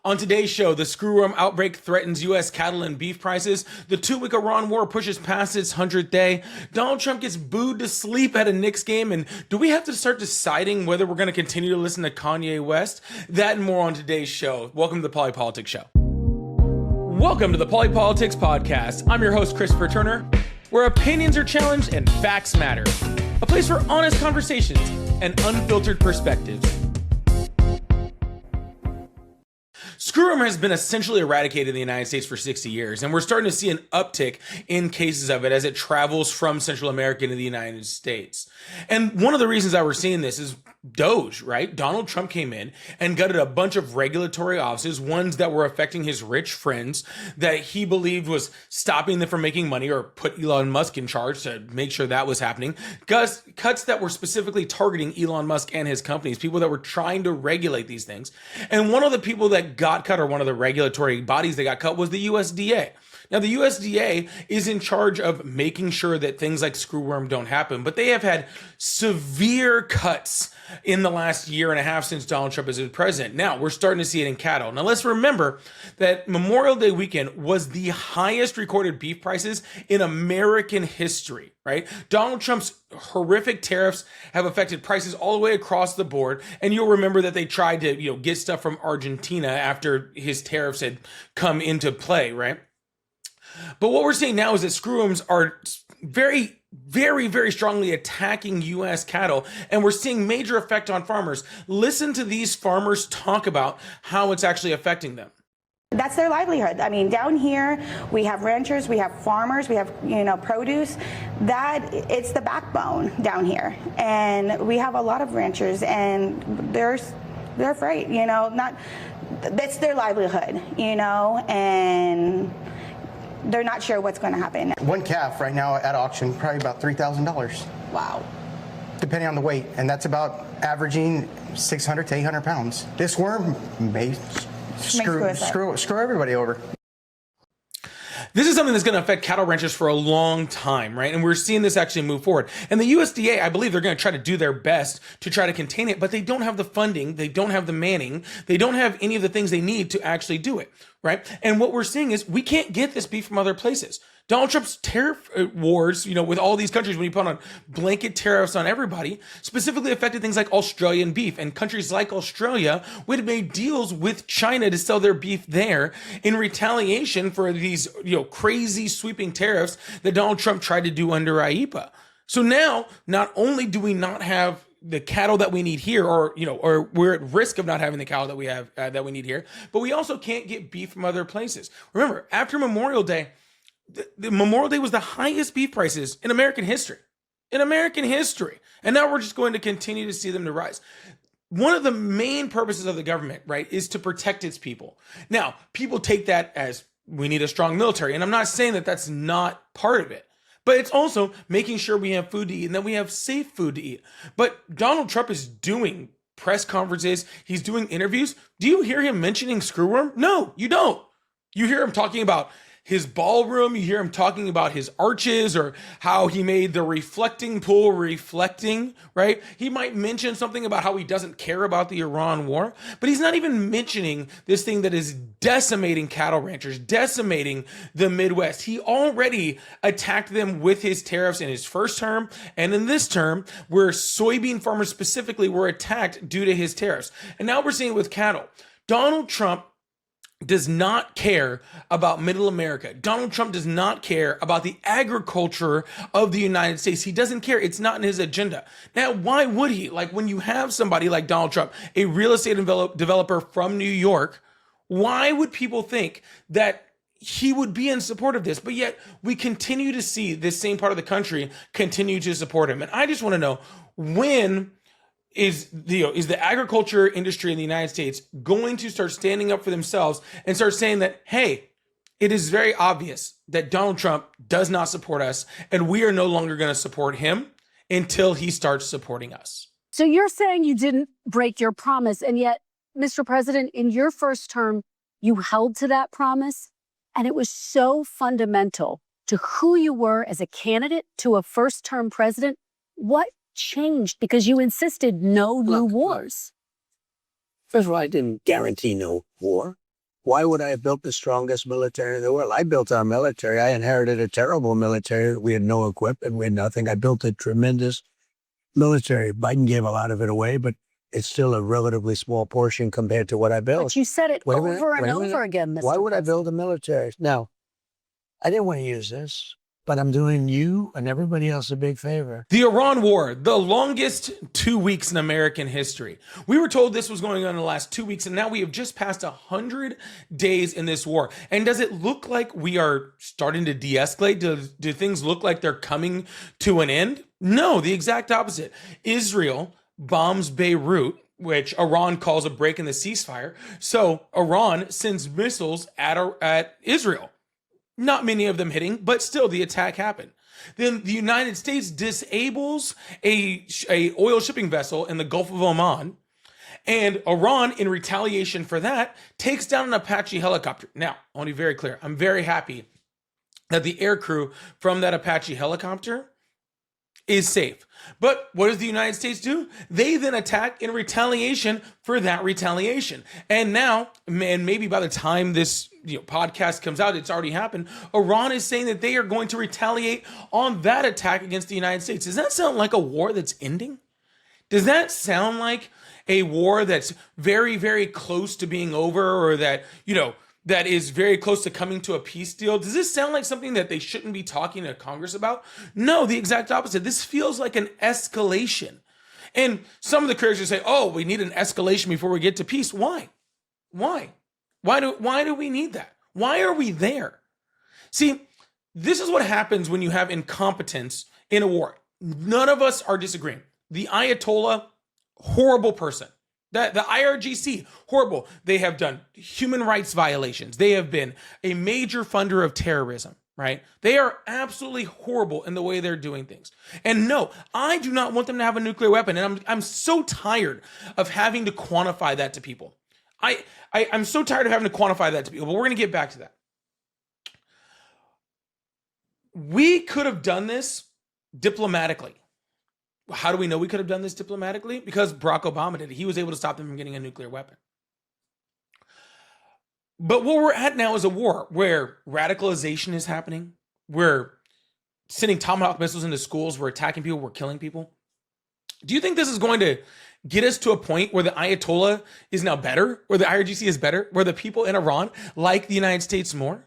On today's show, the screwworm outbreak threatens U.S. cattle and beef prices. The 2-week Iran war pushes past its 100th day. Donald Trump gets booed to sleep at a Knicks game. And do we have to start deciding whether we're going to continue to listen to Kanye West? That and more on today's show. Welcome to the Polypolitics Show. Welcome to the Polypolitics Podcast. I'm your host, Christopher Turner, where opinions are challenged and facts matter. A place for honest conversations and unfiltered perspectives. Screwworm has been essentially eradicated in the United States for 60 years, and we're starting to see an uptick in cases of it as it travels from Central America into the United States. And one of the reasons that we're seeing this is Doge, right? Donald Trump came in and gutted a bunch of regulatory offices, ones that were affecting his rich friends that he believed was stopping them from making money, or put Elon Musk in charge to make sure that was happening. Cuts that were specifically targeting Elon Musk and his companies, people that were trying to regulate these things. And one of the people that got cut, or one of the regulatory bodies that got cut, was the USDA. Now, the USDA is in charge of making sure that things like screwworm don't happen, but they have had severe cuts in the last year and a half since Donald Trump is president. Now, we're starting to see it in cattle. Now, let's remember that Memorial Day weekend was the highest recorded beef prices in American history, right? Donald Trump's horrific tariffs have affected prices all the way across the board. And you'll remember that they tried to, get stuff from Argentina after his tariffs had come into play, right? But what we're seeing now is that screwworms are very, very strongly attacking U.S. cattle, and we're seeing major effect on farmers. Listen to these farmers talk about how it's actually affecting them. That's their livelihood. I mean, down here, we have ranchers, we have farmers, we have, produce. It's the backbone down here. And we have a lot of ranchers, and they're afraid, that's their livelihood, and they're not sure what's going to happen. One calf right now at auction, probably about $3,000. Wow. Depending on the weight. And that's about averaging 600 to 800 pounds. This worm may screw everybody over. This is something that's going to affect cattle ranchers for a long time, right? And we're seeing this actually move forward. And the USDA, I believe they're going to try to do their best to try to contain it, but they don't have the funding, they don't have the manning, they don't have any of the things they need to actually do it, right? And what we're seeing is we can't get this beef from other places. Donald Trump's tariff wars, with all these countries, when he put on blanket tariffs on everybody, specifically affected things like Australian beef. And countries like Australia would have made deals with China to sell their beef there in retaliation for these, crazy sweeping tariffs that Donald Trump tried to do under IEEPA. So now, not only do we not have the cattle that we need here, or we're at risk of not having the cattle that we have that we need here, but we also can't get beef from other places. Remember, after Memorial Day, the Memorial Day was the highest beef prices in American history. And now we're just going to continue to see them to rise. One of the main purposes of the government, right, is to protect its people. Now, people take that as we need a strong military. And I'm not saying that that's not part of it, but it's also making sure we have food to eat and that we have safe food to eat. But Donald Trump is doing press conferences. He's doing interviews. Do you hear him mentioning screwworm? No, you don't. You hear him talking about his ballroom, you hear him talking about his arches, or how he made the reflecting pool reflecting, right? He might mention something about how he doesn't care about the Iran war, but he's not even mentioning this thing that is decimating cattle ranchers, decimating the Midwest. He already attacked them with his tariffs in his first term, and in this term, where soybean farmers specifically were attacked due to his tariffs. And now we're seeing it with cattle. Donald Trump does not care about middle America. Donald Trump does not care about the agriculture of the United States. He doesn't care. It's not in his agenda. Now, why would he? Like, when you have somebody like Donald Trump, a real estate developer from New York, why would people think that he would be in support of this? But yet we continue to see this same part of the country continue to support him. And I just want to know, when is the agriculture industry in the United States going to start standing up for themselves and start saying that, hey, it is very obvious that Donald Trump does not support us, and we are no longer going to support him until he starts supporting us? So you're saying you didn't break your promise, and yet, Mr. President, in your first term, you held to that promise, and it was so fundamental to who you were as a candidate to a first-term president. What changed? Because you insisted no new wars. First of all, I didn't guarantee no war. Why would I have built the strongest military in the world? I built our military. I inherited a terrible military. We had no equipment. We had nothing. I built a tremendous military. Biden gave a lot of it away, but it's still a relatively small portion compared to what I built. But you said it over and over again, Mr. Why would I President. build a military? Now, I didn't want to use this, but I'm doing you and everybody else a big favor. The Iran war, the longest 2 weeks in American history. We were told this was going on in the last 2 weeks, and now we have just passed 100 days in this war. And does it look like we are starting to de-escalate? Do things look like they're coming to an end? No, the exact opposite. Israel bombs Beirut, which Iran calls a break in the ceasefire. So Iran sends missiles at Israel. Not many of them hitting, but still the attack happened. Then the United States disables a oil shipping vessel in the Gulf of Oman, and Iran, in retaliation for that, takes down an Apache helicopter. Now, I want to be very clear. I'm very happy that the air crew from that Apache helicopter is safe. But what does the United States do? They then attack in retaliation for that retaliation. And now, and maybe by the time this podcast comes out, it's already happened. Iran is saying that they are going to retaliate on that attack against the United States. Does that sound like a war that's ending? Does that sound like a war that's very, very close to being over, or that, that is very close to coming to a peace deal? Does this sound like something that they shouldn't be talking to Congress about? No, the exact opposite. This feels like an escalation. And some of the critics say, oh, we need an escalation before we get to peace. Why? Why do we need that? Why are we there? See, this is what happens when you have incompetence in a war. None of us are disagreeing. The Ayatollah, horrible person. The IRGC, horrible. They have done human rights violations. They have been a major funder of terrorism, right? They are absolutely horrible in the way they're doing things. And no, I do not want them to have a nuclear weapon. And I'm so tired of having to quantify that to people. I'm so tired of having to quantify that to people, but we're going to get back to that. We could have done this diplomatically. How do we know we could have done this diplomatically? Because Barack Obama did it. He was able to stop them from getting a nuclear weapon. But what we're at now is a war where radicalization is happening. We're sending Tomahawk missiles into schools. We're attacking people. We're killing people. Do you think this is going to get us to a point where the Ayatollah is now better, where the IRGC is better, where the people in Iran like the United States more?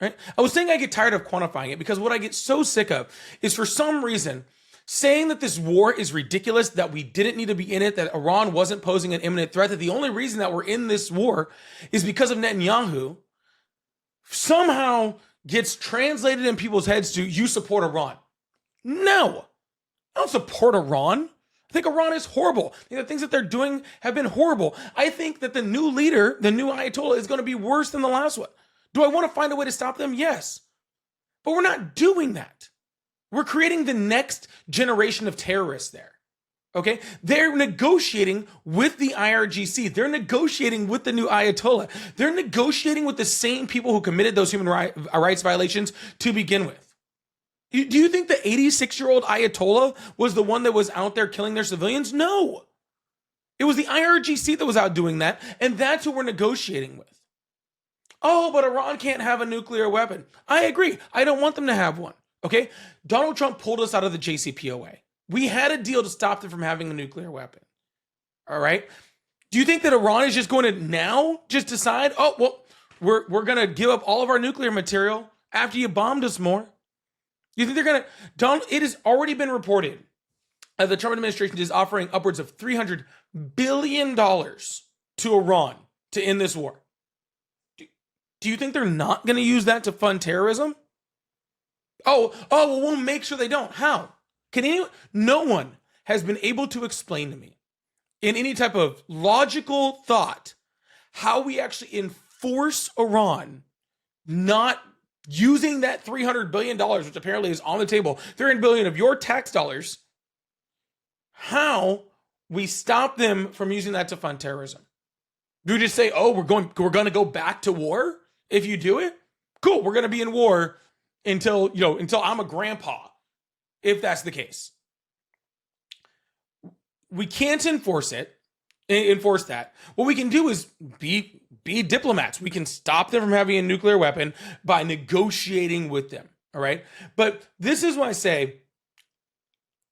Right? I was saying I get tired of quantifying it, because what I get so sick of is, for some reason, saying that this war is ridiculous, that we didn't need to be in it, that Iran wasn't posing an imminent threat, that the only reason that we're in this war is because of Netanyahu, somehow gets translated in people's heads to, you support Iran. No, I don't support Iran. I think Iran is horrible. I think the things that they're doing have been horrible. I think that the new leader, the new Ayatollah, is going to be worse than the last one. Do I want to find a way to stop them? Yes. But we're not doing that. We're creating the next generation of terrorists there. Okay? They're negotiating with the IRGC. They're negotiating with the new Ayatollah. They're negotiating with the same people who committed those human rights violations to begin with. Do you think the 86-year-old Ayatollah was the one that was out there killing their civilians? No. It was the IRGC that was out doing that, and that's who we're negotiating with. Oh, but Iran can't have a nuclear weapon. I agree. I don't want them to have one. Okay? Donald Trump pulled us out of the JCPOA. We had a deal to stop them from having a nuclear weapon. All right? Do you think that Iran is just going to now just decide, oh, well, we're going to give up all of our nuclear material after you bombed us more? You think they're going to... It has already been reported that the Trump administration is offering upwards of $300 billion to Iran to end this war. Do you think they're not going to use that to fund terrorism? Well, we'll make sure they don't. How? No one has been able to explain to me in any type of logical thought how we actually enforce Iran not using that $300 billion, which apparently is on the table, $300 billion of your tax dollars, how we stop them from using that to fund terrorism. Do we just say, oh, we're going to go back to war if you do it? Cool, we're going to be in war until I'm a grandpa, if that's the case. We can't enforce that. What we can do is be be diplomats. We can stop them from having a nuclear weapon by negotiating with them. All right. But this is why I say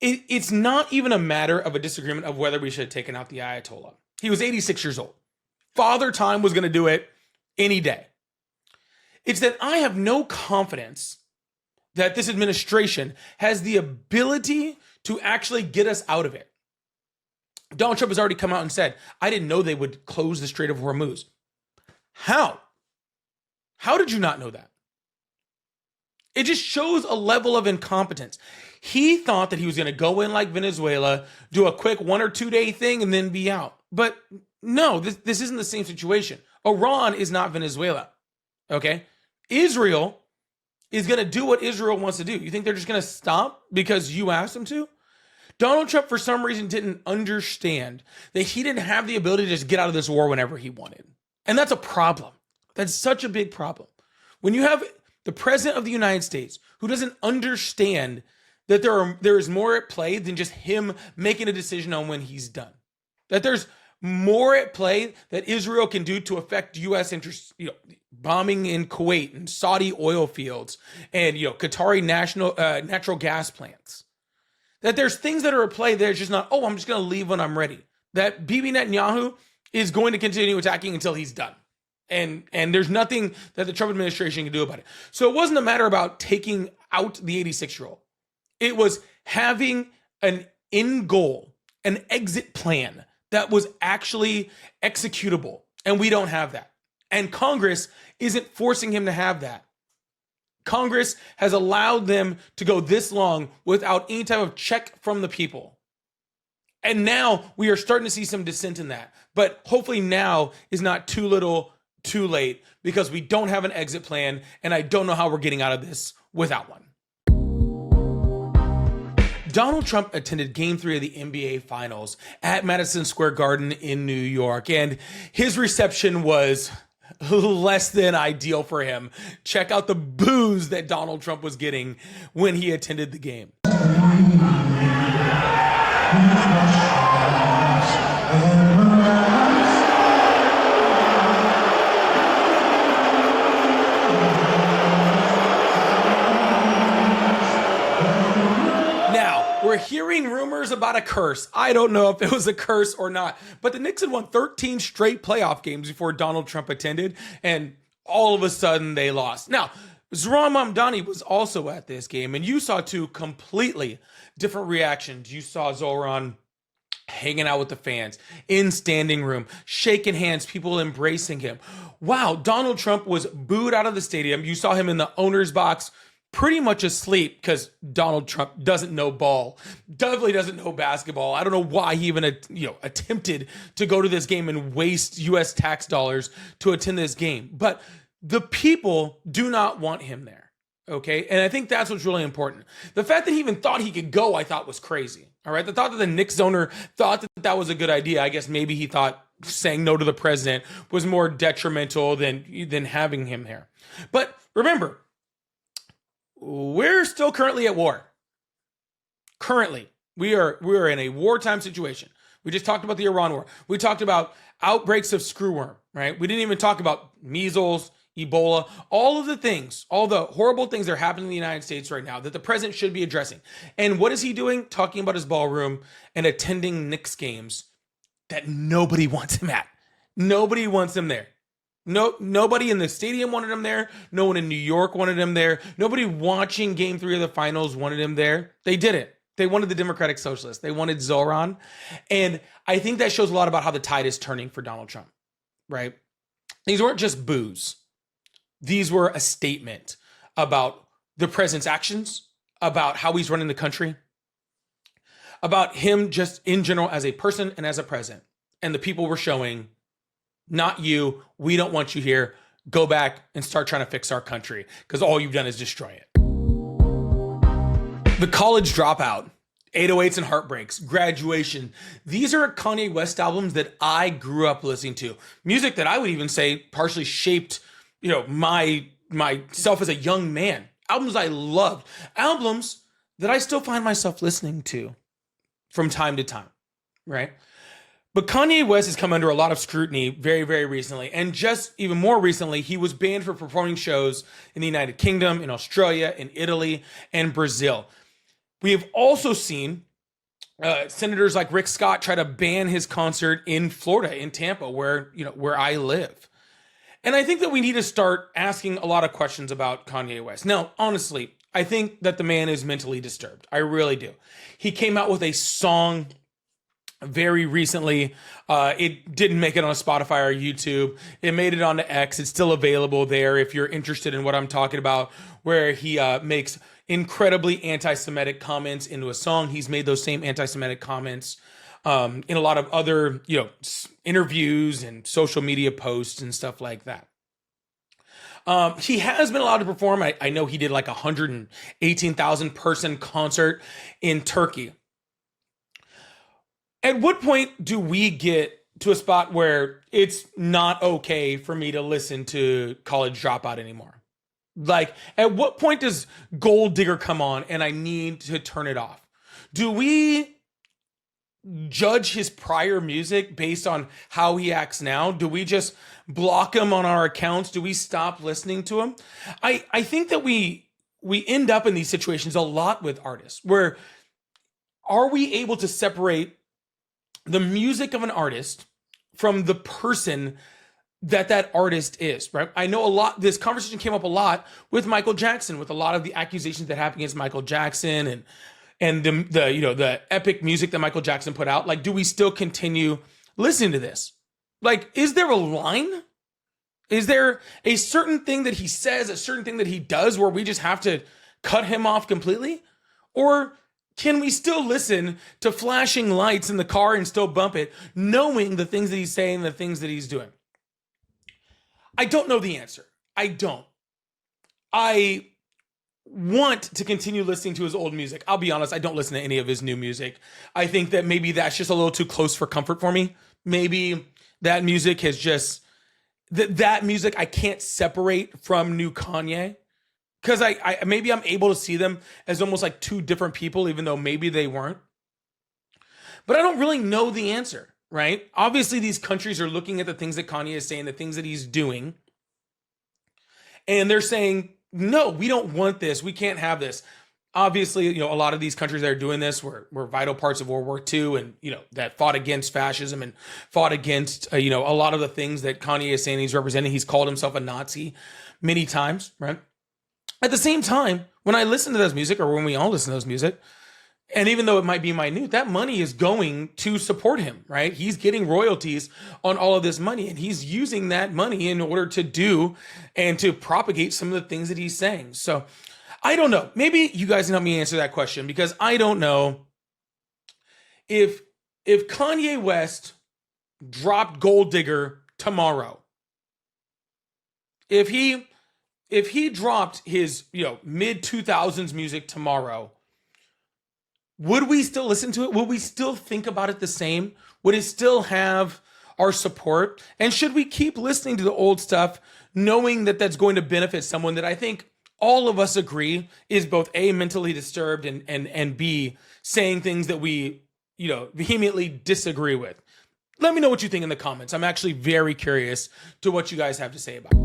it's not even a matter of a disagreement of whether we should have taken out the Ayatollah. He was 86 years old. Father Time was going to do it any day. It's that I have no confidence that this administration has the ability to actually get us out of it. Donald Trump has already come out and said, I didn't know they would close the Strait of Hormuz. How? How did you not know that? It just shows a level of incompetence. He thought that he was going to go in like Venezuela, do a quick 1 or 2 day thing, and then be out. But no, this isn't the same situation. Iran is not Venezuela, okay? Israel is going to do what Israel wants to do. You think they're just going to stop because you asked them to? Donald Trump, for some reason, didn't understand that he didn't have the ability to just get out of this war whenever he wanted. And that's a problem. That's such a big problem. When you have the president of the United States who doesn't understand that there is more at play than just him making a decision on when he's done. That there's more at play that Israel can do to affect U.S. interests, bombing in Kuwait and Saudi oil fields and, Qatari natural gas plants. That there's things that are at play that are just not, I'm just going to leave when I'm ready. That Bibi Netanyahu is going to continue attacking until he's done. And there's nothing that the Trump administration can do about it. So it wasn't a matter about taking out the 86-year-old. It was having an end goal, an exit plan that was actually executable. And we don't have that. And Congress isn't forcing him to have that. Congress has allowed them to go this long without any type of check from the people. And now we are starting to see some dissent in that. But hopefully now is not too little, too late, because we don't have an exit plan, and I don't know how we're getting out of this without one. Donald Trump attended Game 3 of the NBA Finals at Madison Square Garden in New York, and his reception was less than ideal for him. Check out the boos that Donald Trump was getting when he attended the game. We're hearing rumors about a curse. I don't know if it was a curse or not, but the Knicks had won 13 straight playoff games before Donald Trump attended, and all of a sudden they lost. Now, Zohran Mamdani was also at this game, and you saw two completely different reactions. You saw Zohran hanging out with the fans in standing room, shaking hands, people embracing him. Wow, Donald Trump was booed out of the stadium. You saw him in the owner's box, pretty much asleep, because Donald Trump doesn't know ball, definitely doesn't know basketball. I don't know why he even attempted to go to this game and waste U.S. tax dollars to attend this game. But the people do not want him there, okay? And I think that's what's really important. The fact that he even thought he could go, I thought was crazy, all right? The thought that the Knicks owner thought that that was a good idea, I guess maybe he thought saying no to the president was more detrimental than having him there. But remember, we're still currently at war. Currently, we are in a wartime situation. We just talked about the Iran war. We talked about outbreaks of screwworm, right? We didn't even talk about measles, Ebola, all of the things, all the horrible things that are happening in the United States right now that the president should be addressing. And what is he doing? Talking about his ballroom and attending Knicks games that nobody wants him at. Nobody wants him there. No, nobody in the stadium wanted him there. No one in New York wanted him there. Nobody watching Game 3 of the finals wanted him there. They didn't. They wanted the Democratic Socialists. They wanted Zohran. And I think that shows a lot about how the tide is turning for Donald Trump, right? These weren't just boos. These were a statement about the president's actions, about how he's running the country, about him just in general as a person and as a president. And the people were showing, not you, we don't want you here. Go back and start trying to fix our country, because all you've done is destroy it. The college dropout, 808s and heartbreaks, graduation. These are Kanye West albums that I grew up listening to. Music that I would even say partially shaped, myself as a young man. Albums I loved. Albums that I still find myself listening to from time to time, right? But Kanye West has come under a lot of scrutiny very, very recently. And just even more recently, he was banned for performing shows in the United Kingdom, in Australia, in Italy, and Brazil. We have also seen senators like Rick Scott try to ban his concert in Florida, in Tampa, where I live. And I think that we need to start asking a lot of questions about Kanye West. Now, honestly, I think that the man is mentally disturbed. I really do. He came out with a song very recently. It didn't make it on Spotify or YouTube. It made it onto X. It's still available there if you're interested in what I'm talking about, where he makes incredibly anti-Semitic comments into a song. He's made those same anti-Semitic comments in a lot of other, interviews and social media posts and stuff like that. He has been allowed to perform. I know he did like 118,000 person concert in Turkey. At what point do we get to a spot where it's not okay for me to listen to College Dropout anymore? Like, at what point does Gold Digger come on and I need to turn it off? Do we judge his prior music based on how he acts now? Do we just block him on our accounts? Do we stop listening to him? I think that we end up in these situations a lot with artists where are we able to separate the music of an artist from the person that artist is, right? I know this conversation came up a lot with Michael Jackson, with a lot of the accusations that happened against Michael Jackson and the epic music that Michael Jackson put out. Like, do we still continue listening to this? Like, is there a line? Is there a certain thing that he says, a certain thing that he does where we just have to cut him off completely? Or can we still listen to flashing lights in the car and still bump it, knowing the things that he's saying, the things that he's doing? I don't know the answer. I don't. I want to continue listening to his old music. I'll be honest, I don't listen to any of his new music. I think that maybe that's just a little too close for comfort for me. Maybe that music has just, that music I can't separate from new Kanye. Because maybe I'm able to see them as almost like two different people, even though maybe they weren't. But I don't really know the answer, right? Obviously, these countries are looking at the things that Kanye is saying, the things that he's doing. And they're saying, no, we don't want this. We can't have this. Obviously, a lot of these countries that are doing this were vital parts of World War II and, that fought against fascism and fought against, a lot of the things that Kanye is saying he's representing. He's called himself a Nazi many times, right? At the same time, when I listen to those music, or when we all listen to those music, and even though it might be minute, that money is going to support him, right? He's getting royalties on all of this money, and he's using that money in order to do and to propagate some of the things that he's saying. So I don't know. Maybe you guys can help me answer that question, because I don't know if Kanye West dropped Gold Digger tomorrow, if he dropped his, mid 2000s music tomorrow, would we still listen to it? Would we still think about it the same? Would it still have our support? And should we keep listening to the old stuff, knowing that that's going to benefit someone that I think all of us agree is both A, mentally disturbed, and B, saying things that we, vehemently disagree with? Let me know what you think in the comments. I'm actually very curious to what you guys have to say about it.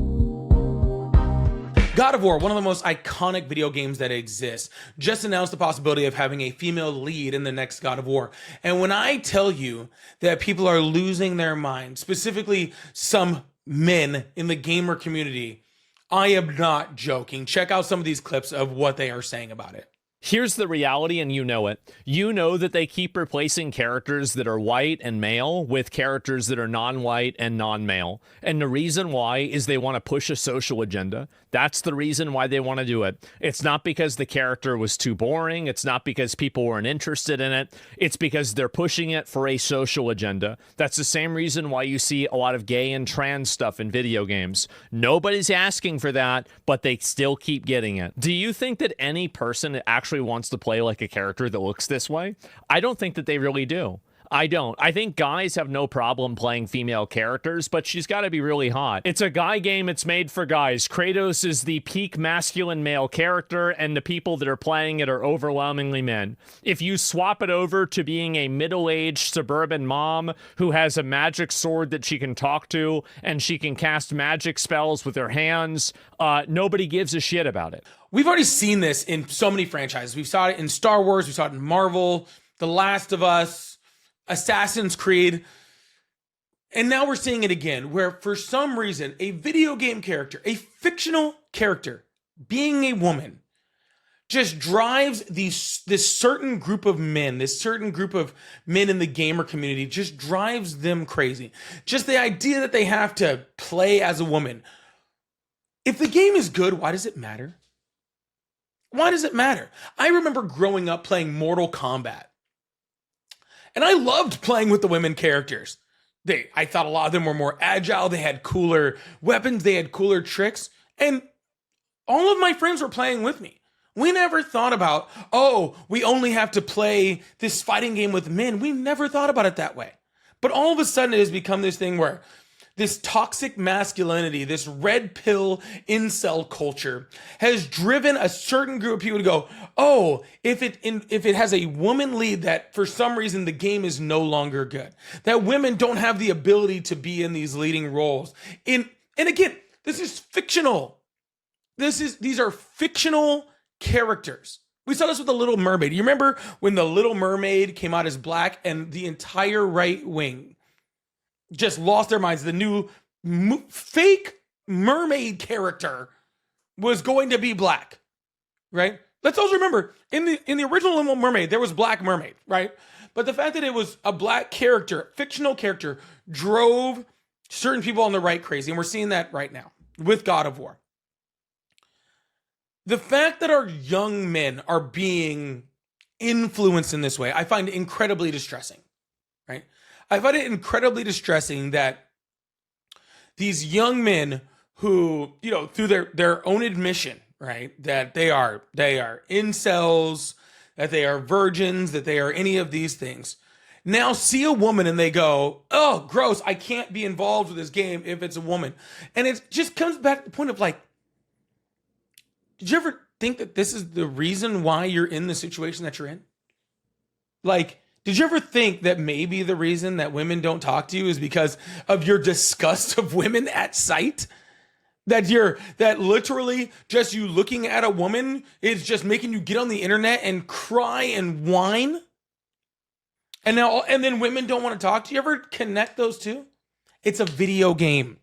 God of War, one of the most iconic video games that exists, just announced the possibility of having a female lead in the next God of War. And when I tell you that people are losing their mind, specifically some men in the gamer community, I am not joking. Check out some of these clips of what they are saying about it. Here's the reality, and you know it. You know that they keep replacing characters that are white and male with characters that are non-white and non-male. And the reason why is they want to push a social agenda. That's the reason why they want to do it. It's not because the character was too boring. It's not because people weren't interested in it. It's because they're pushing it for a social agenda. That's the same reason why you see a lot of gay and trans stuff in video games. Nobody's asking for that, but they still keep getting it. Do you think that any person actually wants to play like a character that looks this way? I don't think that they really do. I don't. I think guys have no problem playing female characters, but she's got to be really hot. It's a guy game. It's made for guys. Kratos is the peak masculine male character, and the people that are playing it are overwhelmingly men. If you swap it over to being a middle-aged suburban mom who has a magic sword that she can talk to, and she can cast magic spells with her hands, nobody gives a shit about it. We've already seen this in so many franchises. We saw it in Star Wars. We saw it in Marvel, The Last of Us, Assassin's Creed. And now we're seeing it again, where for some reason, a video game character, a fictional character, being a woman, just drives this certain group of men, this certain group of men in the gamer community, just drives them crazy. Just the idea that they have to play as a woman. If the game is good, why does it matter? Why does it matter? I remember growing up playing Mortal Kombat. And I loved playing with the women characters. I thought a lot of them were more agile. They had cooler weapons. They had cooler tricks. And all of my friends were playing with me. We never thought about, oh, we only have to play this fighting game with men. We never thought about it that way. But all of a sudden it has become this thing where this toxic masculinity, this red pill incel culture has driven a certain group of people to go, oh, if it has a woman lead, that for some reason the game is no longer good. That women don't have the ability to be in these leading roles. And again, this is fictional. These are fictional characters. We saw this with The Little Mermaid. You remember when The Little Mermaid came out as black and the entire right wing just lost their minds? The new fake mermaid character was going to be black, right? Let's also remember, in the original Little Mermaid, there was Black Mermaid, right? But the fact that it was a black character, fictional character, drove certain people on the right crazy. And we're seeing that right now with God of War. The fact that our young men are being influenced in this way, I find incredibly distressing, right? I find it incredibly distressing that these young men who, through their own admission, right, that they are incels, that they are virgins, that they are any of these things, now see a woman and they go, oh, gross, I can't be involved with this game if it's a woman. And it just comes back to the point of like, did you ever think that this is the reason why you're in the situation that you're in? Like, did you ever think that maybe the reason that women don't talk to you is because of your disgust of women at sight? That literally just you looking at a woman is just making you get on the internet and cry and whine? And then women don't want to talk to you? Ever connect those two? It's a video game.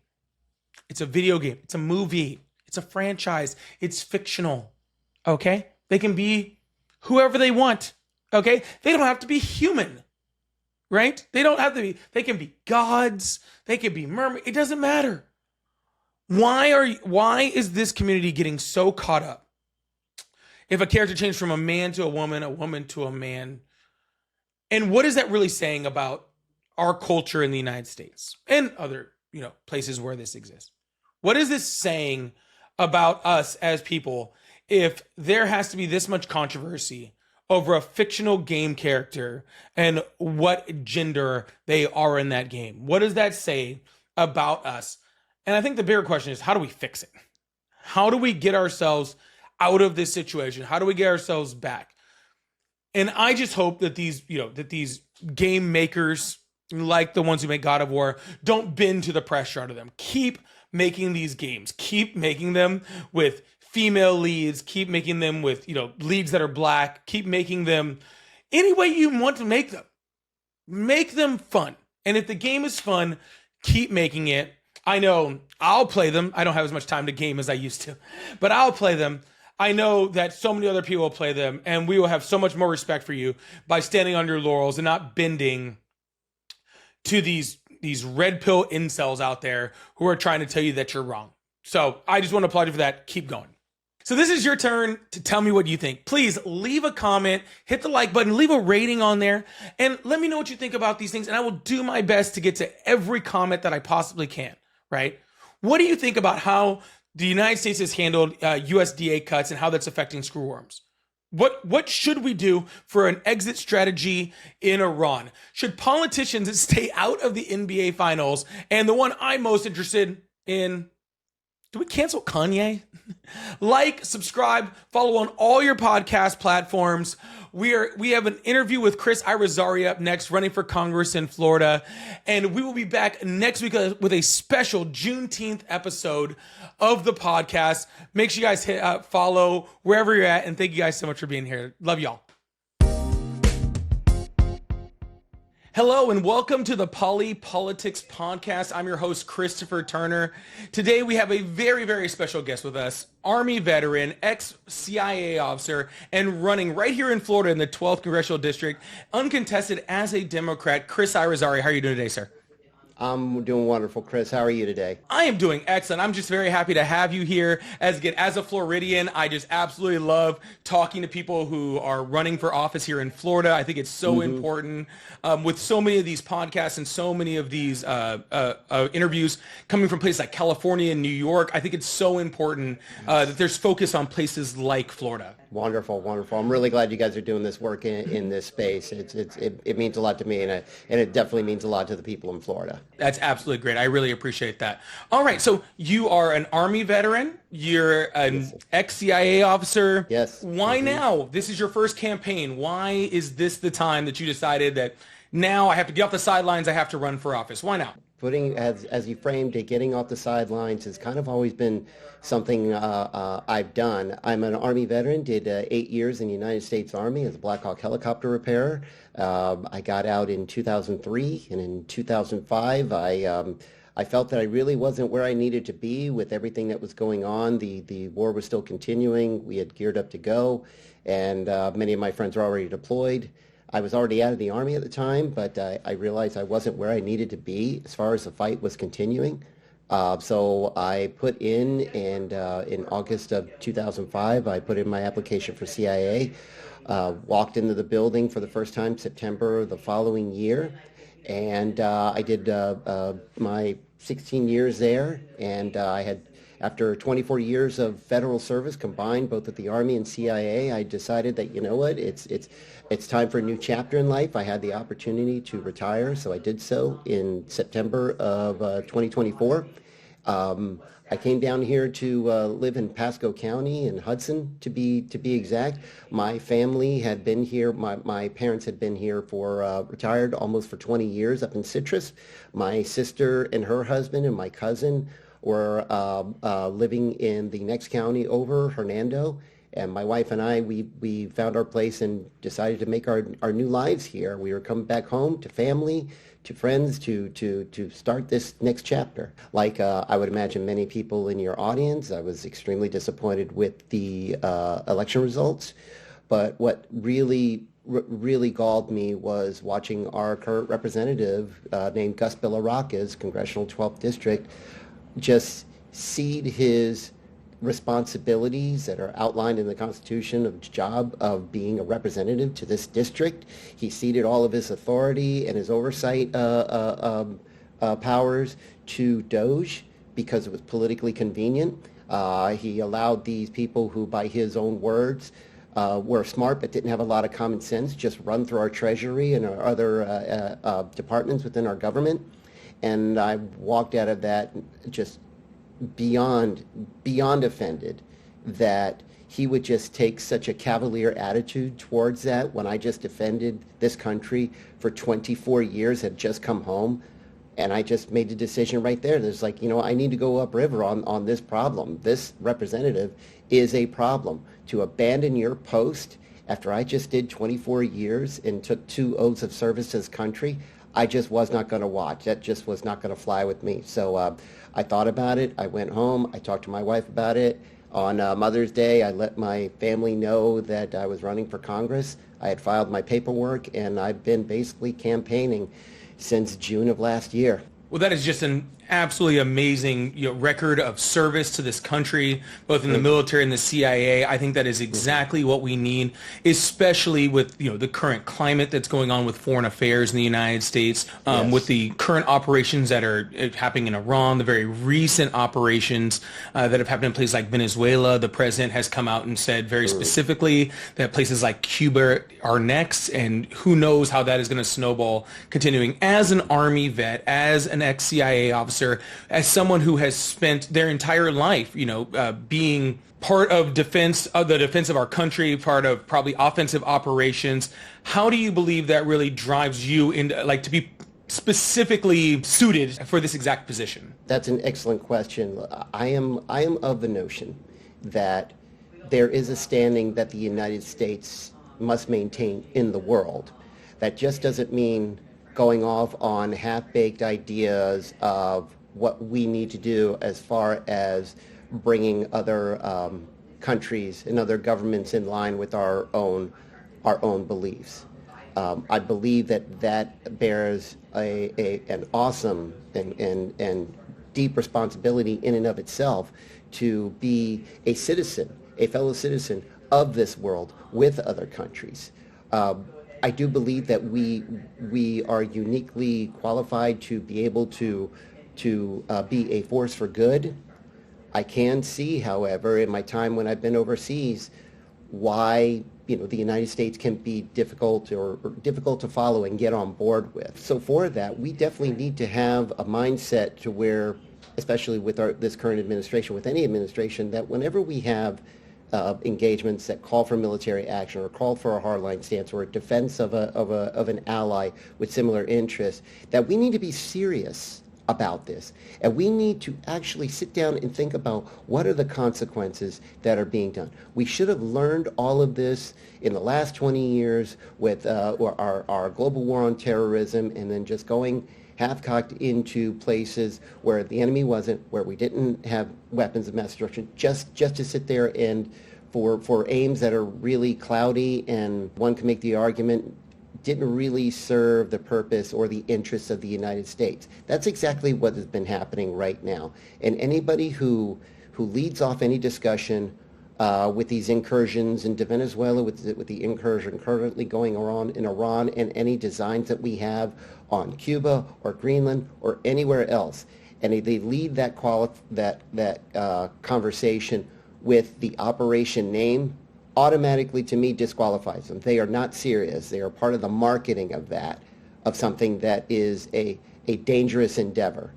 It's a video game. It's a movie. It's a franchise. It's fictional. Okay? They can be whoever they want. Okay? They don't have to be human. Right? They don't have to be. They can be gods. They can be mermaids. It doesn't matter. Why is this community getting so caught up? If a character changed from a man to a woman to a man, and what is that really saying about our culture in the United States and other, places where this exists? What is this saying about us as people if there has to be this much controversy over a fictional game character and what gender they are in that game? What does that say about us? And I think the bigger question is, how do we fix it? How do we get ourselves out of this situation? How do we get ourselves back? And I just hope that these game makers, like the ones who make God of War, don't bend to the pressure under them. Keep making these games. Keep making them with female leads. Keep making them with, leads that are black. Keep making them any way you want to make them. Make them fun. And if the game is fun, keep making it. I know I'll play them. I don't have as much time to game as I used to, but I'll play them. I know that so many other people will play them, and we will have so much more respect for you by standing on your laurels and not bending to these red pill incels out there who are trying to tell you that you're wrong. So I just want to applaud you for that. Keep going. So this is your turn to tell me what you think. Please leave a comment, hit the like button, leave a rating on there, and let me know what you think about these things, and I will do my best to get to every comment that I possibly can, right? What do you think about how the United States has handled USDA cuts and how that's affecting screwworms? What should we do for an exit strategy in Iran? Should politicians stay out of the NBA finals? And the one I'm most interested in, do we cancel Kanye? Like, subscribe, follow on all your podcast platforms. We have an interview with Chris Irizarry up next, running for Congress in Florida. And we will be back next week with a special Juneteenth episode of the podcast. Make sure you guys hit follow wherever you're at. And thank you guys so much for being here. Love y'all. Hello and welcome to the Poly Politics Podcast. I'm your host, Christopher Turner. Today we have a very, very special guest with us, Army veteran, ex-CIA officer, and running right here in Florida in the 12th Congressional District, uncontested as a Democrat, Chris Irizarry. How are you doing today, sir? I'm doing wonderful, Chris. How are you today? I am doing excellent. I'm just very happy to have you here. As a Floridian, I just absolutely love talking to people who are running for office here in Florida. I think it's so important with so many of these podcasts and so many of these interviews coming from places like California and New York. I think it's so important that there's focus on places like Florida. Wonderful, wonderful. I'm really glad you guys are doing this work in this space. It means a lot to me, and it definitely means a lot to the people in Florida. That's absolutely great. I really appreciate that. All right, so you are an Army veteran. You're an ex-CIA officer. Yes. Why now? This is your first campaign. Why is this the time that you decided that now I have to get off the sidelines, I have to run for office? Why now? Putting, as you framed it, getting off the sidelines has kind of always been something I've done. I'm an Army veteran, did 8 years in the United States Army as a Black Hawk helicopter repairer. I got out in 2003, and in 2005, I felt that I really wasn't where I needed to be with everything that was going on. The war was still continuing. We had geared up to go, and many of my friends were already deployed. I was already out of the Army at the time, but I realized I wasn't where I needed to be as far as the fight was continuing. So I put in, and in August of 2005, I put in my application for CIA, walked into the building for the first time September the following year, and I did my 16 years there, and I had, after 24 years of federal service combined, both at the Army and CIA, I decided that, you know what, it's time for a new chapter in life. I had the opportunity to retire, so I did so in September of 2024. I came down here to live in Pasco County in Hudson, to be exact. My family had been here. My parents had been here for retired almost for 20 years up in Citrus. My sister and her husband and my cousin were living in the next county over, Hernando. And my wife and I, we found our place and decided to make our new lives here. We were coming back home to family, to friends, to start this next chapter. Like I would imagine many people in your audience, I was extremely disappointed with the election results. But what really galled me was watching our current representative named Gus Villarakis, Congressional 12th District, just cede his responsibilities that are outlined in the Constitution of his job of being a representative to this district. He ceded all of his authority and his oversight powers to Doge because it was politically convenient. He allowed these people who, by his own words, were smart but didn't have a lot of common sense just run through our Treasury and our other departments within our government. And I walked out of that just beyond offended that he would just take such a cavalier attitude towards that when I just defended this country for 24 years, had just come home. And I just made the decision right there. There's like, you know, I need to go upriver on this problem. This representative is a problem. To abandon your post after I just did 24 years and took 2 oaths of service to this country, I just was not going to watch. That just was not going to fly with me. So I thought about it. I went home. I talked to my wife about it. On Mother's Day, I let my family know that I was running for Congress. I had filed my paperwork, and I've been basically campaigning since June of last year. Well, that is just an absolutely amazing record of service to this country, both in the military and the CIA. I think that is exactly what we need, especially with the current climate that's going on with foreign affairs in the United States, with the current operations that are happening in Iran, the very recent operations that have happened in places like Venezuela. The president has come out and said very specifically that places like Cuba are next, and who knows how that is going to snowball continuing. As an Army vet, as an ex-CIA officer, as someone who has spent their entire life, being part of the defense of our country, part of probably offensive operations, how do you believe that really drives you into to be specifically suited for this exact position? That's an excellent question. I am of the notion that there is a standing that the United States must maintain in the world. That just doesn't mean going off on half-baked ideas of what we need to do as far as bringing other countries and other governments in line with our own beliefs. I believe that bears an awesome and deep responsibility in and of itself to be a citizen, a fellow citizen of this world with other countries. I do believe that we are uniquely qualified to be able to be a force for good. I can see, however, in my time when I've been overseas, why the United States can be difficult or difficult to follow and get on board with. So for that, we definitely need to have a mindset to where, especially with this current administration, with any administration, that whenever we have engagements that call for military action or call for a hardline stance or a defense of an ally with similar interests, that we need to be serious about this. And we need to actually sit down and think about what are the consequences that are being done. We should have learned all of this in the last 20 years with our global war on terrorism, and then just going half-cocked into places where the enemy wasn't, where we didn't have weapons of mass destruction, just to sit there and for aims that are really cloudy, and one can make the argument didn't really serve the purpose or the interests of the United States. That's exactly what has been happening right now. And anybody who leads off any discussion with these incursions into Venezuela, with the incursion currently going on in Iran, and any designs that we have on Cuba or Greenland or anywhere else, and they lead that conversation with the operation name, automatically, to me, disqualifies them. They are not serious. They are part of the marketing of something that is a dangerous endeavor.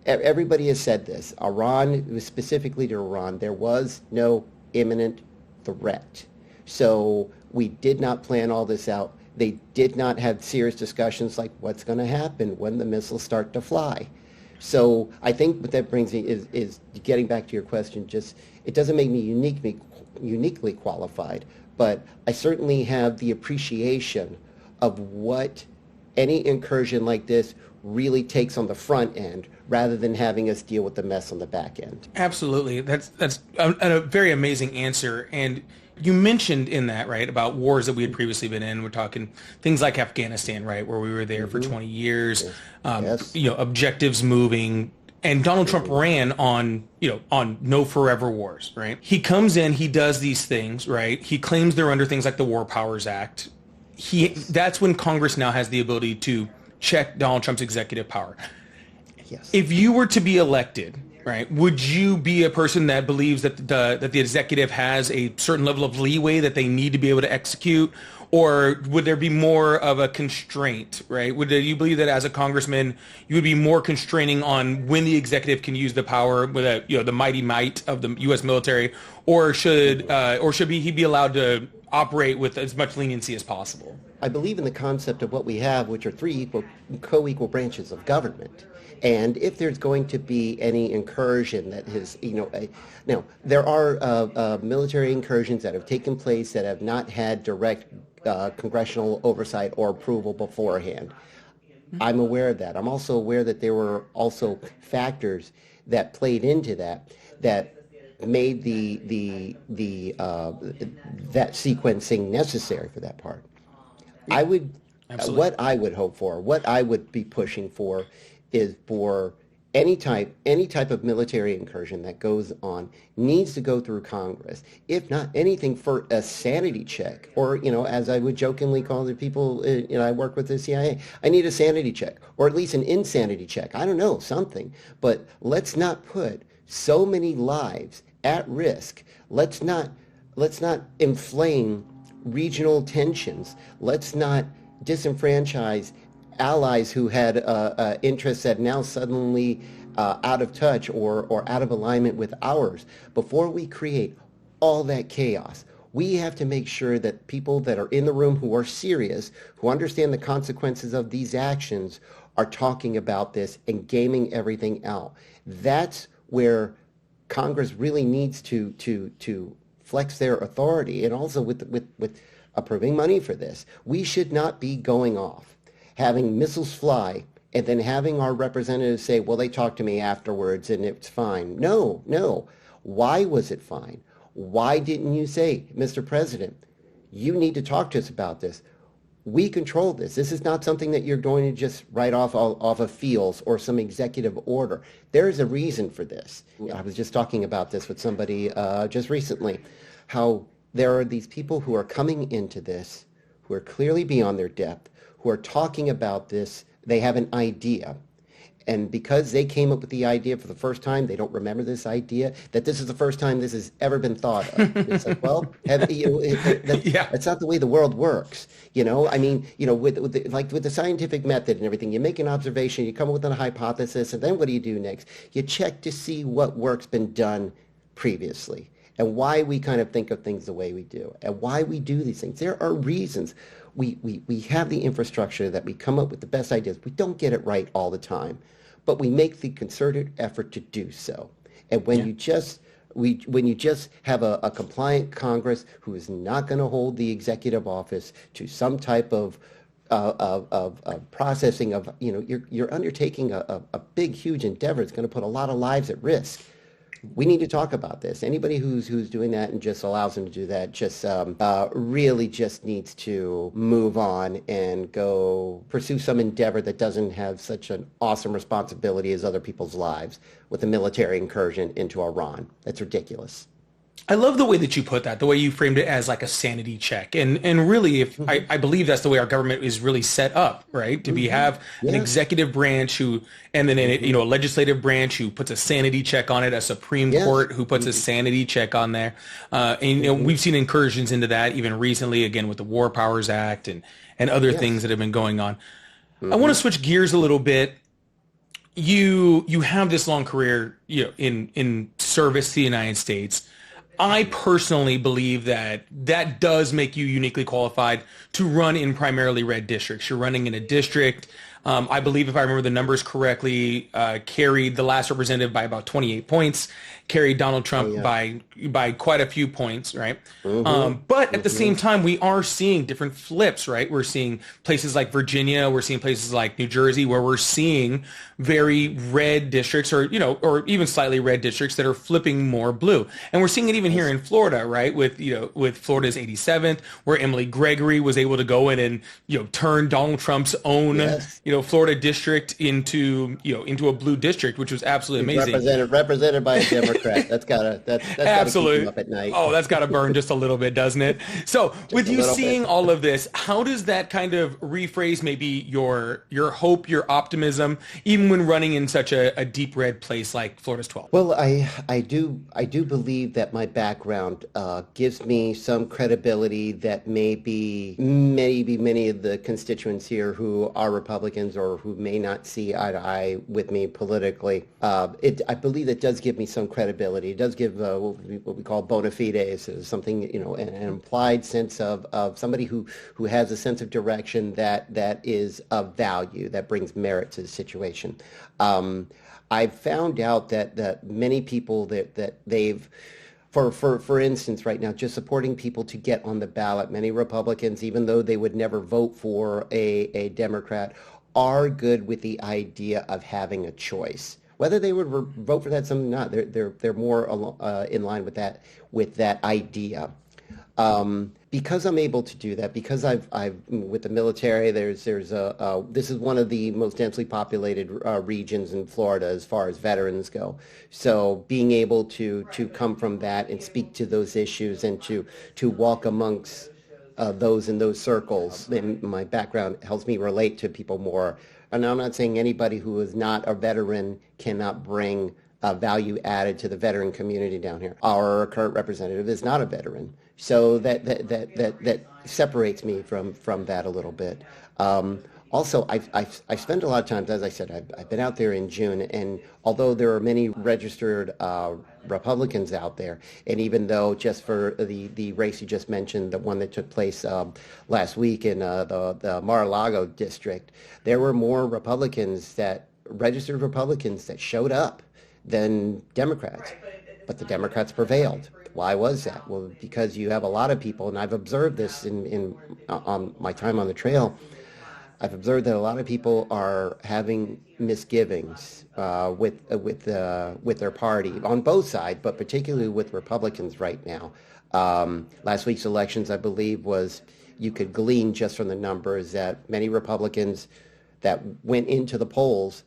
Everybody has said this. Iran, specifically to Iran, there was no imminent threat. So we did not plan all this out. They did not have serious discussions like what's going to happen when the missiles start to fly. So I think what that brings me is getting back to your question, just it doesn't make me uniquely qualified, but I certainly have the appreciation of what any incursion like this really takes on the front end, rather than having us deal with the mess on the back end. Absolutely. That's a very amazing answer. And you mentioned in that, right, about wars that we had previously been in. We're talking things like Afghanistan, right, where we were there for 20 years, Yes. Objectives moving. And Donald Trump ran on no forever wars, right? He comes in, he does these things, right? He claims they're under things like the War Powers Act. That's when Congress now has the ability to check Donald Trump's executive power. Yes. If you were to be elected, right, would you be a person that believes that the executive has a certain level of leeway that they need to be able to execute? Or would there be more of a constraint, right? Would you believe that as a congressman, you would be more constraining on when the executive can use the power with the mighty might of the U.S. military, or should he be allowed to operate with as much leniency as possible? I believe in the concept of what we have, which are three co-equal branches of government. And if there's going to be any incursion that has, now there are military incursions that have taken place that have not had direct congressional oversight or approval beforehand. I'm aware of that. I'm also aware that there were also factors that played into that made that sequencing necessary for that part. What I would hope for, what I would be pushing for, is for any type of military incursion that goes on needs to go through Congress. If not anything, for a sanity check, or, as I would jokingly call the people, I work with the CIA, I need a sanity check, or at least an insanity check. I don't know, something. But let's not put so many lives at risk. Let's not inflame regional tensions. Let's not disenfranchise allies who had interests that now suddenly out of touch or out of alignment with ours. Before we create all that chaos, we have to make sure that people that are in the room who are serious, who understand the consequences of these actions, are talking about this and gaming everything out. That's where Congress really needs to flex their authority, and also with approving money for this. We should not be going off, having missiles fly, and then having our representatives say, well, they talked to me afterwards and it's fine. No. Why was it fine? Why didn't you say, Mr. President, you need to talk to us about this? We control this. This is not something that you're going to just write off of fields or some executive order. There is a reason for this. I was just talking about this with somebody just recently, how there are these people who are coming into this who are clearly beyond their depth, who are talking about this. They have an idea. And because they came up with the idea for the first time, they don't remember this idea, that this is the first time this has ever been thought of. It's like, well, that's not the way the world works. With the scientific method and everything, you make an observation, you come up with a hypothesis, and then what do you do next? You check to see what work's been done previously and why we kind of think of things the way we do and why we do these things. There are reasons. We have the infrastructure that we come up with the best ideas. We don't get it right all the time, but we make the concerted effort to do so. And when you just have a compliant Congress who is not going to hold the executive office to some type of processing of, you're undertaking a big, huge endeavor. It's going to put a lot of lives at risk. We need to talk about this. Anybody who's doing that and just allows them to do that just really just needs to move on and go pursue some endeavor that doesn't have such an awesome responsibility as other people's lives with a military incursion into Iran. That's ridiculous. I love the way that you put that, the way you framed it as like a sanity check. And really, if I believe that's the way our government is really set up, right? To have an executive branch and then a legislative branch who puts a sanity check on it, a Supreme Court who puts a sanity check on there. And we've seen incursions into that even recently, again, with the War Powers Act and other things that have been going on. I want to switch gears a little bit. You have this long career, in service to the United States. I personally believe that does make you uniquely qualified to run in primarily red districts. You're running in a district, I believe, if I remember the numbers correctly, carried the last representative by about 28 points, carried Donald Trump by quite a few points, right? But at the same time, we are seeing different flips, right? We're seeing places like Virginia, we're seeing places like New Jersey, where we're seeing very red districts, or even slightly red districts that are flipping more blue. And we're seeing it even here in Florida, right? With Florida's 87th, where Emily Gregory was able to go in and turn Donald Trump's own Florida district into a blue district, which was absolutely amazing. Represented by a Democrat. That's gotta absolutely keep him up at night. Oh, that's gotta burn just a little bit, doesn't it? So with you seeing all of this, how does that kind of rephrase maybe your hope, your optimism, even when running in such a deep red place like Florida's 12? Well, I do believe that my background gives me some credibility that maybe many of the constituents here who are Republicans or who may not see eye to eye with me politically. I believe it does give me some credibility. It does give what we call bona fides, something, an implied sense of somebody who has a sense of direction that is of value, that brings merit to the situation. I've found out that many people that they've, for instance, right now, just supporting people to get on the ballot, many Republicans, even though they would never vote for a Democrat, are good with the idea of having a choice. Whether they would vote for that, something or not, they're more in line with that idea. Because I'm able to do that, because I've with the military, this is one of the most densely populated regions in Florida as far as veterans go. So being able to come from that and speak to those issues and to walk amongst those in those circles, and my background helps me relate to people more. And I'm not saying anybody who is not a veteran cannot bring value added to the veteran community down here. Our current representative is not a veteran, so that separates me from that a little bit. Also, I've spent a lot of time, as I said, I've been out there in June, and although there are many registered Republicans out there, and even though just for the race you just mentioned, the one that took place last week in the Mar-a-Lago district, there were more registered Republicans that showed up than Democrats, but the Democrats prevailed. Why was that? Well, because you have a lot of people, and I've observed this on my time on the trail. I've observed that a lot of people are having misgivings with their party on both sides, but particularly with Republicans right now. Last week's elections, I believe, you could glean just from the numbers that many Republicans that went into the polls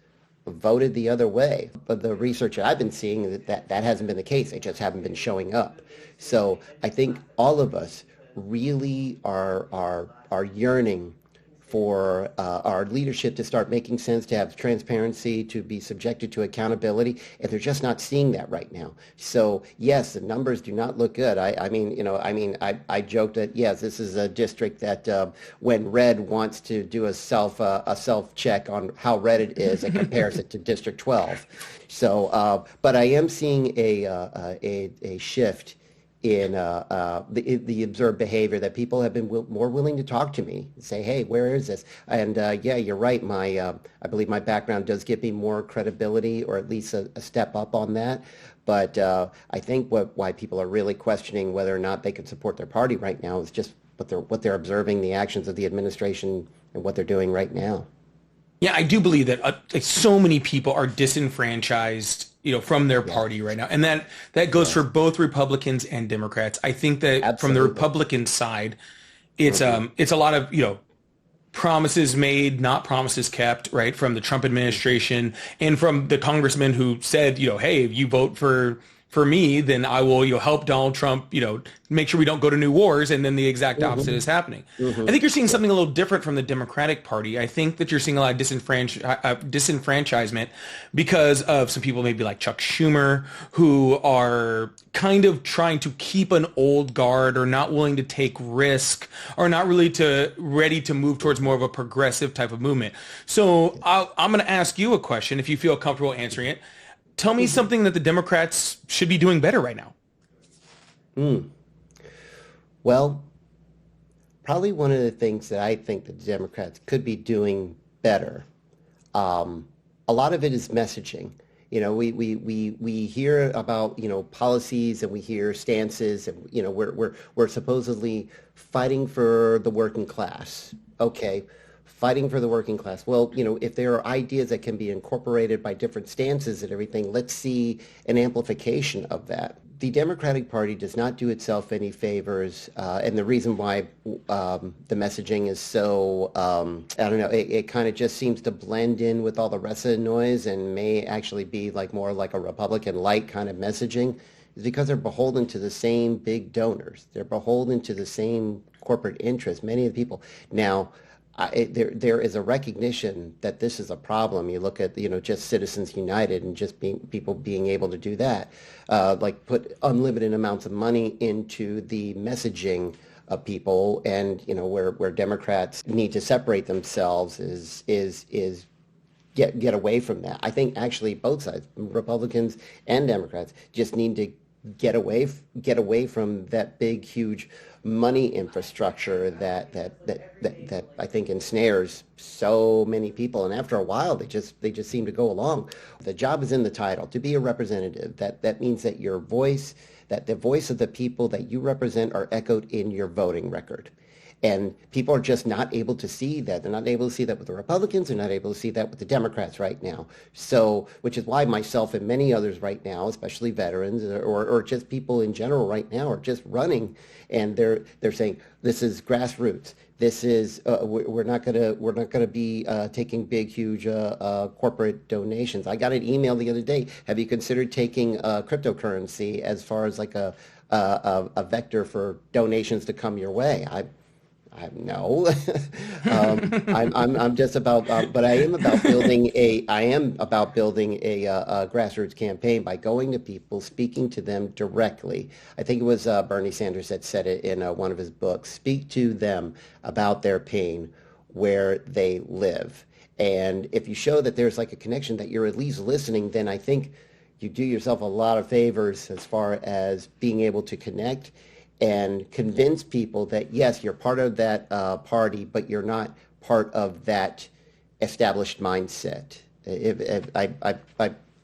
voted the other way. But the research that I've been seeing that hasn't been the case. They just haven't been showing up. So I think all of us really are yearning for our leadership to start making sense, to have transparency, to be subjected to accountability, and they're just not seeing that right now. So yes, the numbers do not look good. I joked that yes, this is a district that when red wants to do a self check on how red it is, it compares it to District 12. So, but I am seeing a shift in the observed behavior, that people have been more willing to talk to me and say, hey, where is this? And yeah, you're right. I believe my background does give me more credibility, or at least a step up on that. But I think why people are really questioning whether or not they can support their party right now is just what they're observing, the actions of the administration and what they're doing right now. Yeah, I do believe that so many people are disenfranchised, from their party right now, and that goes for both Republicans and Democrats. I think that Absolutely. From the Republican side, it's a lot of promises made, not promises kept, right? From the Trump administration and from the congressman who said, hey, if you vote for me, then I will help Donald Trump, make sure we don't go to new wars. And then the exact opposite is happening. I think you're seeing something a little different from the Democratic Party. I think that you're seeing a lot of disenfranchisement because of some people maybe like Chuck Schumer, who are kind of trying to keep an old guard, or not willing to take risk, or not really ready to move towards more of a progressive type of movement. So I'm going to ask you a question, if you feel comfortable answering it. Tell me something that the Democrats should be doing better right now. Well, probably one of the things that I think that the Democrats could be doing better, a lot of it is messaging. We hear about policies, and we hear stances, and we're supposedly fighting for the working class. Okay. Fighting for the working class. Well, if there are ideas that can be incorporated by different stances and everything, let's see an amplification of that. The Democratic Party does not do itself any favors, and the reason why the messaging is so, I don't know, it kind of just seems to blend in with all the rest of the noise, and may actually be more like a Republican-like kind of messaging, is because they're beholden to the same big donors. They're beholden to the same corporate interests, many of the people. Now, there is a recognition that this is a problem. You look at just Citizens United, and just people being able to do that, put unlimited amounts of money into the messaging of people, and where Democrats need to separate themselves is get away from that. I think actually both sides, Republicans and Democrats, just need to get away from that big, huge money infrastructure that I think ensnares so many people. And after a while, they just seem to go along. The job is in the title, to be a representative. That means that that the voice of the people that you represent are echoed in your voting record. And people are just not able to see that. They're not able to see that with the Republicans. They're not able to see that with the Democrats right now. So, which is why myself and many others right now, especially veterans or just people in general right now, are just running, and they're saying this is grassroots. This is we're not gonna be taking big, huge corporate donations. I got an email the other day. Have you considered taking cryptocurrency as far as like a vector for donations to come your way? No. I'm just about, but I am about building a grassroots campaign by going to people, speaking to them directly. I think it was Bernie Sanders that said it in one of his books. Speak to them about their pain where they live. And if you show that there's like a connection, that you're at least listening, then I think you do yourself a lot of favors as far as being able to connect and convince people that, yes, you're part of that party, but you're not part of that established mindset.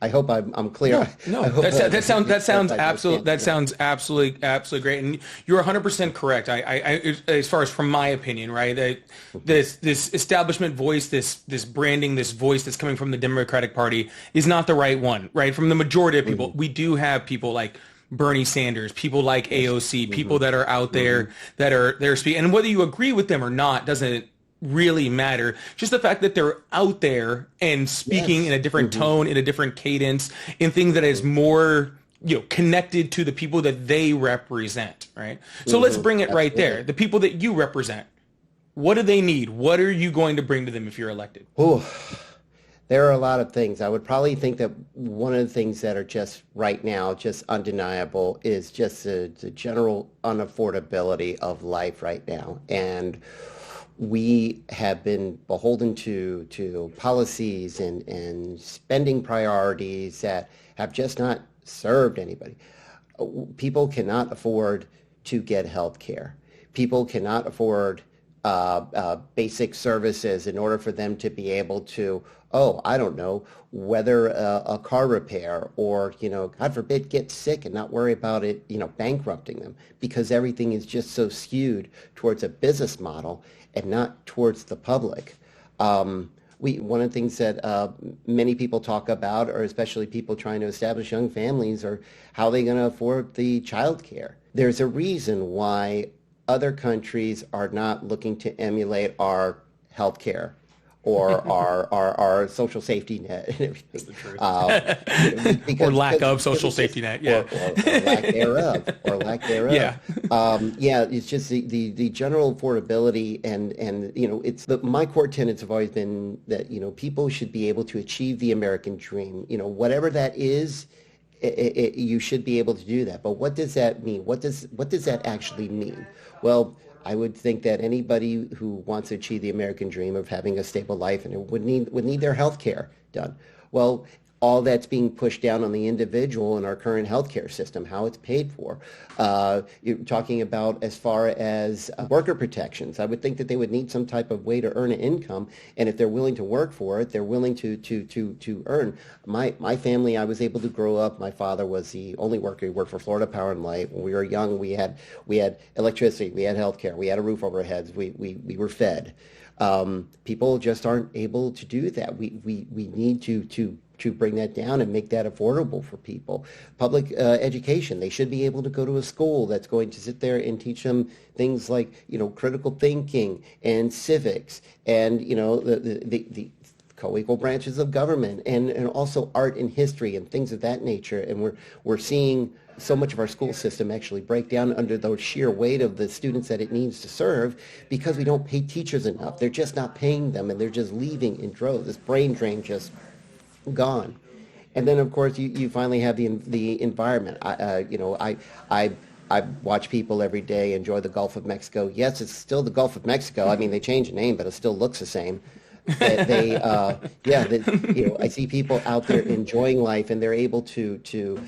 I hope I'm clear. No, that sounds absolutely great, and you're 100% correct. I as far as from my opinion, right, this establishment voice, this branding, this voice that's coming from the Democratic Party is not the right one, right? From the majority of people, we do have people like Bernie Sanders, people like AOC, people that are out there that are speaking, and whether you agree with them or not doesn't really matter. Just the fact that they're out there and speaking in a different tone, in a different cadence, in things that is more, connected to the people that they represent, right? So let's bring it right there. The people that you represent, what do they need? What are you going to bring to them if you're elected? Oh, there are a lot of things. I would probably think that one of the things that are just right now, just undeniable, is just the general unaffordability of life right now. And we have been beholden to policies and spending priorities that have just not served anybody. People cannot afford to get health care. People cannot afford basic services in order for them to be able to, whether a car repair or, God forbid, get sick and not worry about it, bankrupting them, because everything is just so skewed towards a business model and not towards the public. One of the things that many people talk about, or especially people trying to establish young families, are how they're going to afford the child care. There's a reason why other countries are not looking to emulate our health care or our social safety net and everything. Or lack of social safety net, or lack thereof. It's just the general affordability and it's my core tenets have always been that people should be able to achieve the American dream. Whatever that is, you should be able to do that. But what does that mean? What does that actually mean? Well, I would think that anybody who wants to achieve the American dream of having a stable life and would need their health care done. Well, all that's being pushed down on the individual in our current healthcare system, how it's paid for. You're talking about as far as worker protections. I would think that they would need some type of way to earn an income, and if they're willing to work for it, they're willing to earn. My family, I was able to grow up. My father was the only worker. He worked for Florida Power and Light. When we were young, we had electricity, we had healthcare, we had a roof over our heads, we were fed. People just aren't able to do that. We need to bring that down and make that affordable for people. Public education, they should be able to go to a school that's going to sit there and teach them things like, critical thinking and civics and, the co-equal branches of government and also art and history and things of that nature. And we're seeing so much of our school system actually break down under the sheer weight of the students that it needs to serve because we don't pay teachers enough. They're just not paying them and they're just leaving in droves. This brain drain just gone. And then of course you finally have the environment. I watch people every day enjoy the Gulf of Mexico. Yes, it's still the Gulf of Mexico. I mean, they changed the name, but it still looks the same. I see people out there enjoying life, and they're able to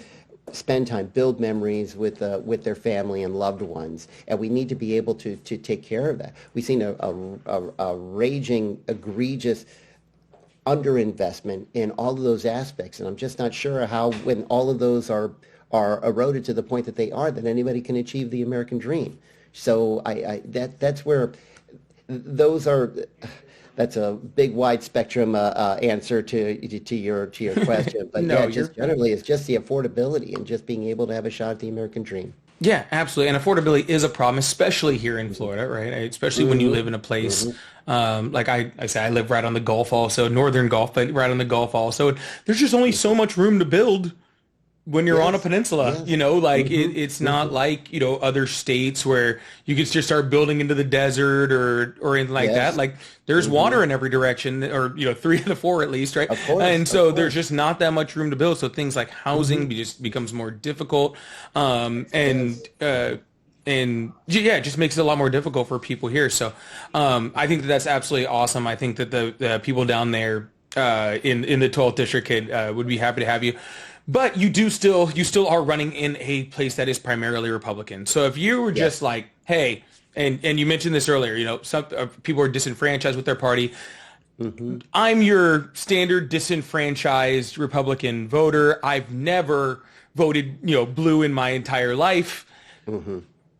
spend time, build memories with their family and loved ones, and we need to be able to take care of that. We've seen a raging, egregious underinvestment in all of those aspects, and I'm just not sure how, when all of those are are eroded to the point that they are, then anybody can achieve the American dream. So that's where those are. That's a big, wide spectrum answer to your question. But No, yeah, just generally, it's just the affordability and just being able to have a shot at the American dream. Yeah, absolutely. And affordability is a problem, especially here in Florida, right? Especially when you live in a place like I say, I live right on the Gulf also, Northern Gulf, but right on the Gulf also. There's just only so much room to build when you're on a peninsula, you know, like it's not like, you know, other states where you can just start building into the desert or anything like that. Like there's water in every direction, or, you know, 3 of the 4 at least, right? Of course, and so there's just not that much room to build. So things like housing just becomes more difficult. And yeah, it just makes it a lot more difficult for people here. So I think that's absolutely awesome. I think that the people down there in the 12th district would be happy to have you. But you still are running in a place that is primarily Republican. So if you were just like, hey, and you mentioned this earlier, you know, some people are disenfranchised with their party. I'm your standard disenfranchised Republican voter. I've never voted, you know, blue in my entire life.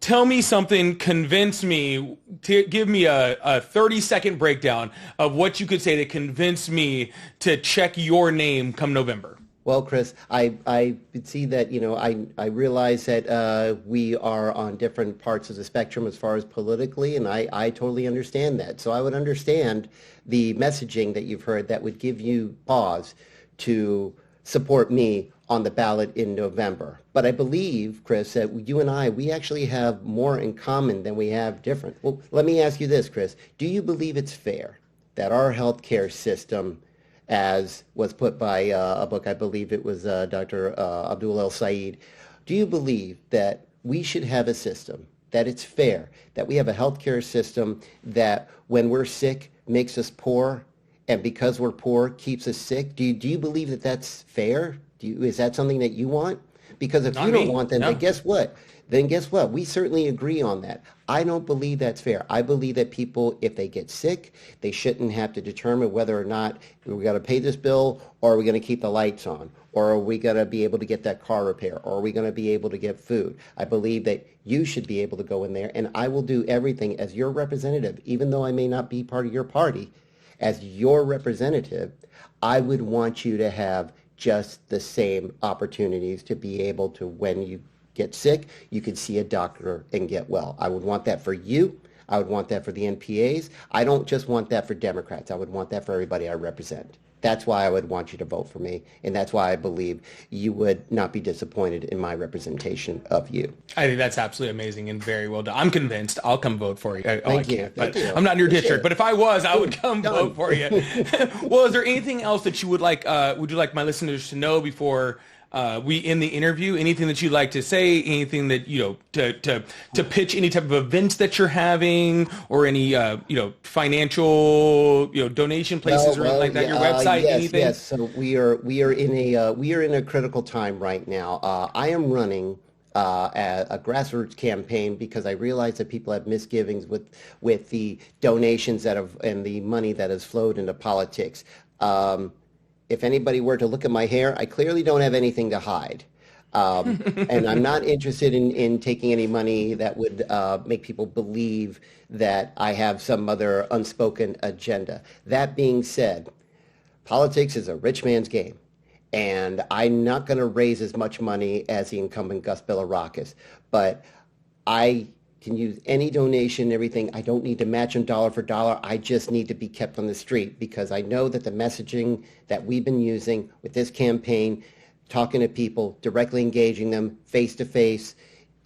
Tell me something, convince me, give me a 30-second breakdown of what you could say to convince me to check your name come November. Well, Chris, I see that, you know, I realize that we are on different parts of the spectrum as far as politically, and I totally understand that. So I would understand the messaging that you've heard that would give you pause to support me on the ballot in November. But I believe, Chris, that you and we actually have more in common than we have different. Well, let me ask you this, Chris. Do you believe it's fair that our healthcare system, as was put by a book, I believe it was Dr. Abdul El-Sayed, do you believe that we should have a system, that it's fair, that we have a healthcare system that when we're sick makes us poor, and because we're poor keeps us sick? Do you believe that that's fair? Is that something that you want? Because if you don't want that, then guess what? We certainly agree on that. I don't believe that's fair. I believe that people, if they get sick, they shouldn't have to determine whether or not we got to pay this bill, or are we going to keep the lights on, or are we going to be able to get that car repair, or are we going to be able to get food. I believe that you should be able to go in there, and I will do everything as your representative, even though I may not be part of your party. As your representative, I would want you to have just the same opportunities to be able to, when you get sick, you can see a doctor and get well. I would want that for you. I would want that for the NPAs. I don't just want that for Democrats. I would want that for everybody I represent. That's why I would want you to vote for me, and that's why I believe you would not be disappointed in my representation of you. I think that's absolutely amazing and very well done. I'm convinced. I'll come vote for you. Thank you. I'm not in your district, but if I was, I would come vote for you. Well, is there anything else that you would like my listeners to know before we end the interview? Anything that you'd like to say? Anything that, you know, to pitch any type of events that you're having, or any you know, financial, you know, donation places or anything like that? Your website, anything? Yes. So we are in a critical time right now. I am running a grassroots campaign because I realize that people have misgivings with the donations that have and the money that has flowed into politics. If anybody were to look at my hair, I clearly don't have anything to hide. And I'm not interested in taking any money that would make people believe that I have some other unspoken agenda. That being said, politics is a rich man's game. And I'm not going to raise as much money as the incumbent Gus Villarakis. But I can use any donation, everything. I don't need to match them dollar for dollar. I just need to be kept on the street, because I know that the messaging that we've been using with this campaign, talking to people, directly engaging them face to face,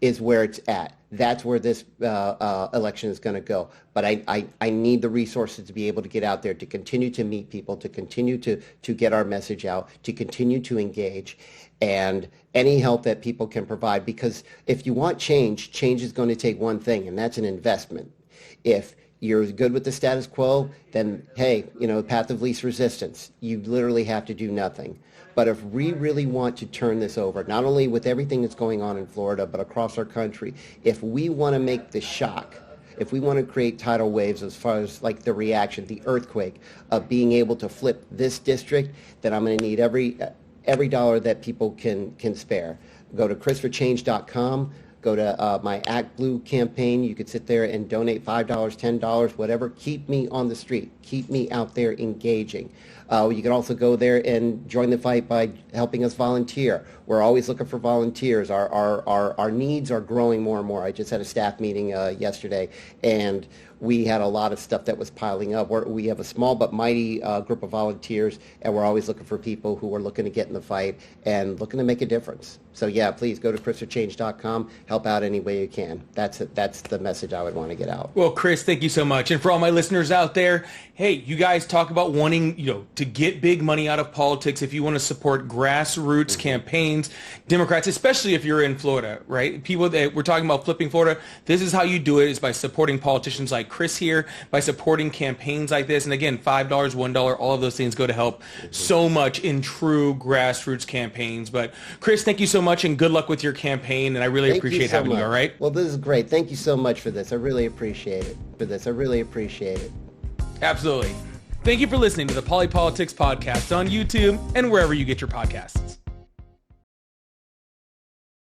is where it's at. That's where this election is going to go. But I need the resources to be able to get out there, to continue to meet people, to continue to get our message out, to continue to engage, and any help that people can provide. Because if you want change, change is going to take one thing, and that's an investment. If you're good with the status quo, then, hey, you know, path of least resistance. You literally have to do nothing. But if we really want to turn this over, not only with everything that's going on in Florida, but across our country, if we want to make the shock, if we want to create tidal waves as far as like the reaction, the earthquake of being able to flip this district, then I'm going to need every dollar that people can spare. go to chrisforchange.com. Go to my Act Blue campaign. You could sit there and donate $5, $10, whatever. Keep me on the street. Keep me out there engaging. You can also go there and join the fight by helping us volunteer. We're always looking for volunteers. Our needs are growing more and more. I just had a staff meeting yesterday, and we had a lot of stuff that was piling up. We have a small but mighty group of volunteers, and we're always looking for people who are looking to get in the fight and looking to make a difference. So yeah, please go to chrisforchange.com. Help out any way you can. That's the message I would want to get out. Well, Chris, thank you so much. And for all my listeners out there, hey, you guys talk about wanting, to get big money out of politics. If you want to support grassroots campaigns, Democrats, especially if you're in Florida, right? People that we're talking about flipping Florida, this is how you do it, is by supporting politicians like Chris here, by supporting campaigns like this. And again, $5, $1, all of those things go to help so much in true grassroots campaigns. But Chris, thank you so much, and good luck with your campaign. And I really appreciate having you, all right? Well, this is great. Thank you so much for this. I really appreciate it. Absolutely. Thank you for listening to the Polypolitics Podcast on YouTube and wherever you get your podcasts.